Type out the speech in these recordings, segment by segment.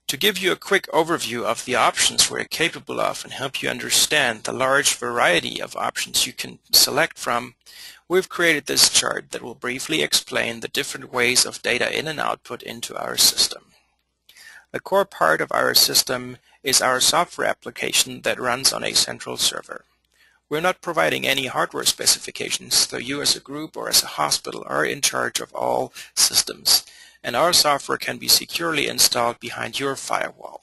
To give you a quick overview of the options we're capable of and help you understand the large variety of options you can select from, we've created this chart that will briefly explain the different ways of data in and output into our system. A core part of our system is our software application that runs on a central server. We're not providing any hardware specifications, so you as a group or as a hospital are in charge of all systems, and our software can be securely installed behind your firewall.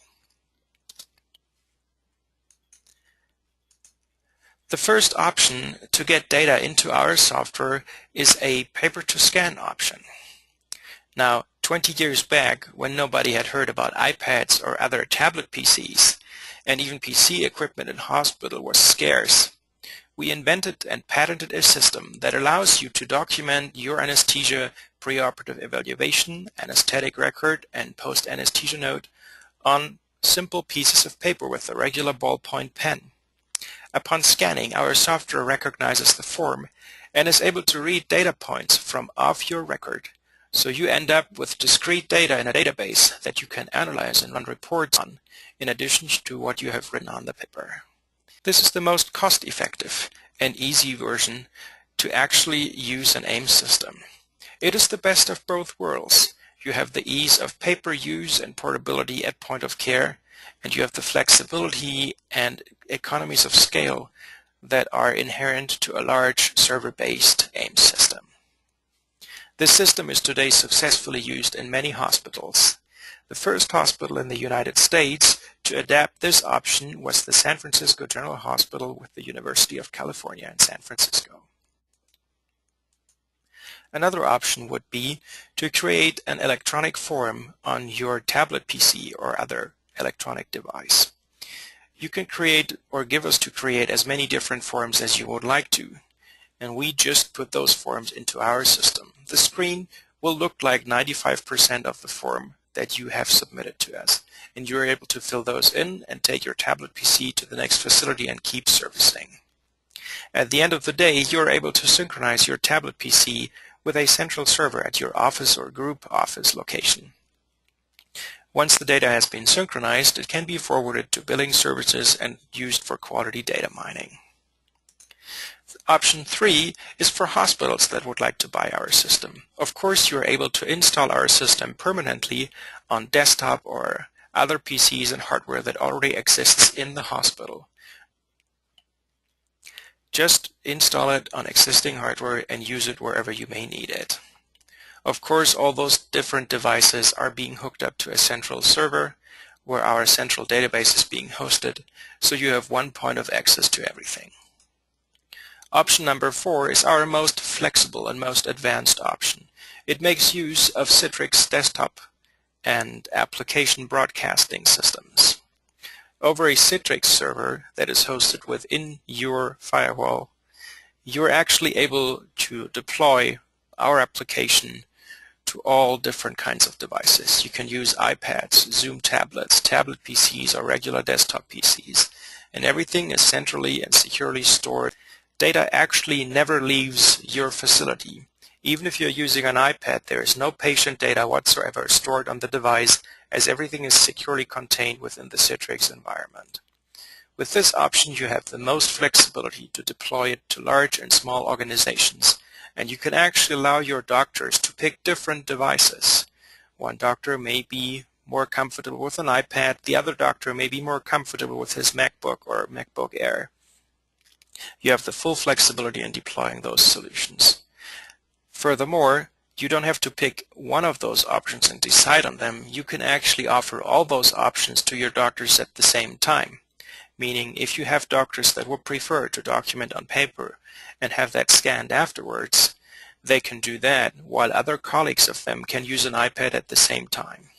The first option to get data into our software is a paper-to-scan option. Now, 20 years back, when nobody had heard about iPads or other tablet PCs, and even PC equipment in hospital was scarce, we invented and patented a system that allows you to document your anesthesia preoperative evaluation, anesthetic record, and post-anesthesia note on simple pieces of paper with a regular ballpoint pen. Upon scanning, our software recognizes the form and is able to read data points from off your record, so you end up with discrete data in a database that you can analyze and run reports on, in addition to what you have written on the paper. This is the most cost-effective and easy version to actually use an AIM system. It is the best of both worlds. You have the ease of paper use and portability at point of care, and you have the flexibility and economies of scale that are inherent to a large server-based AIM system. This system is today successfully used in many hospitals. The first hospital in the United States to adapt this option was the San Francisco General Hospital with the University of California in San Francisco. Another option would be to create an electronic form on your tablet PC or other electronic device. You can create or give us to create as many different forms as you would like to, and we just put those forms into our system. The screen will look like 95% of the form that you have submitted to us, and you're able to fill those in and take your tablet PC to the next facility and keep servicing. At the end of the day, you're able to synchronize your tablet PC with a central server at your office or group office location. Once the data has been synchronized, it can be forwarded to billing services and used for quality data mining. Option 3 is for hospitals that would like to buy our system. Of course, you're able to install our system permanently on desktop or other PCs and hardware that already exists in the hospital. Just install it on existing hardware and use it wherever you may need it. Of course, all those different devices are being hooked up to a central server where our central database is being hosted, so you have one point of access to everything. Option number 4 is our most flexible and most advanced option. It makes use of Citrix desktop and application broadcasting systems. Over a Citrix server that is hosted within your firewall, you're actually able to deploy our application to all different kinds of devices. You can use iPads, Zoom tablets, tablet PCs, or regular desktop PCs, and everything is centrally and securely stored. Data actually never leaves your facility. Even if you're using an iPad, there is no patient data whatsoever stored on the device, as everything is securely contained within the Citrix environment. With this option, you have the most flexibility to deploy it to large and small organizations, and you can actually allow your doctors to pick different devices. One doctor may be more comfortable with an iPad, the other doctor may be more comfortable with his MacBook or MacBook Air. You have the full flexibility in deploying those solutions. Furthermore, you don't have to pick one of those options and decide on them. You can actually offer all those options to your doctors at the same time. Meaning, if you have doctors that would prefer to document on paper and have that scanned afterwards, they can do that, while other colleagues of them can use an iPad at the same time.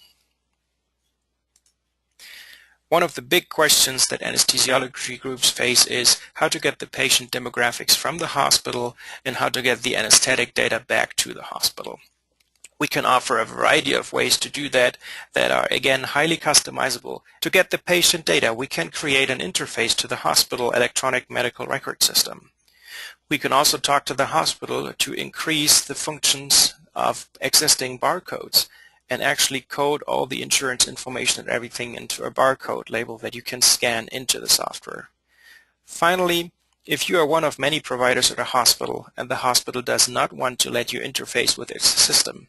One of the big questions that anesthesiology groups face is how to get the patient demographics from the hospital and how to get the anesthetic data back to the hospital. We can offer a variety of ways to do that are, again, highly customizable. To get the patient data, we can create an interface to the hospital electronic medical record system. We can also talk to the hospital to increase the functions of existing barcodes and actually code all the insurance information and everything into a barcode label that you can scan into the software. Finally, if you are one of many providers at a hospital and the hospital does not want to let you interface with its system,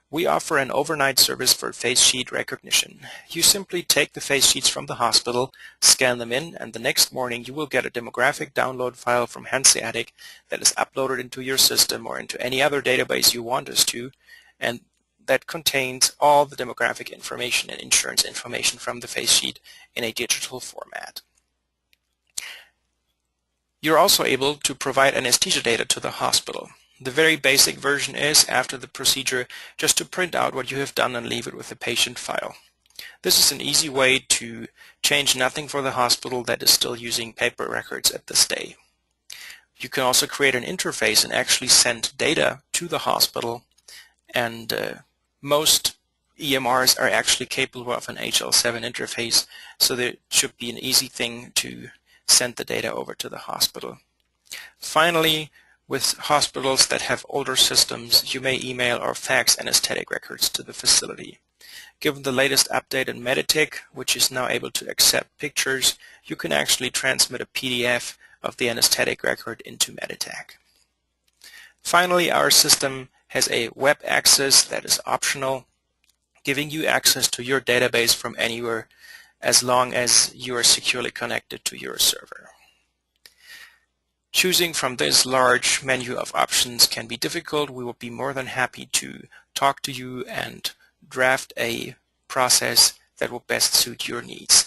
we offer an overnight service for face sheet recognition. You simply take the face sheets from the hospital, scan them in, and the next morning you will get a demographic download file from Hanseatic that is uploaded into your system or into any other database you want us to, and that contains all the demographic information and insurance information from the face sheet in a digital format. You're also able to provide anesthesia data to the hospital. The very basic version is, after the procedure, just to print out what you have done and leave it with the patient file. This is an easy way to change nothing for the hospital that is still using paper records at this day. You can also create an interface and actually send data to the hospital, and most EMRs are actually capable of an HL7 interface, so there should be an easy thing to send the data over to the hospital. Finally, with hospitals that have older systems, you may email or fax anesthetic records to the facility. Given the latest update in Meditech, which is now able to accept pictures, you can actually transmit a PDF of the anesthetic record into Meditech. Finally, our system has a web access that is optional, giving you access to your database from anywhere as long as you are securely connected to your server. Choosing from this large menu of options can be difficult. We will be more than happy to talk to you and draft a process that will best suit your needs.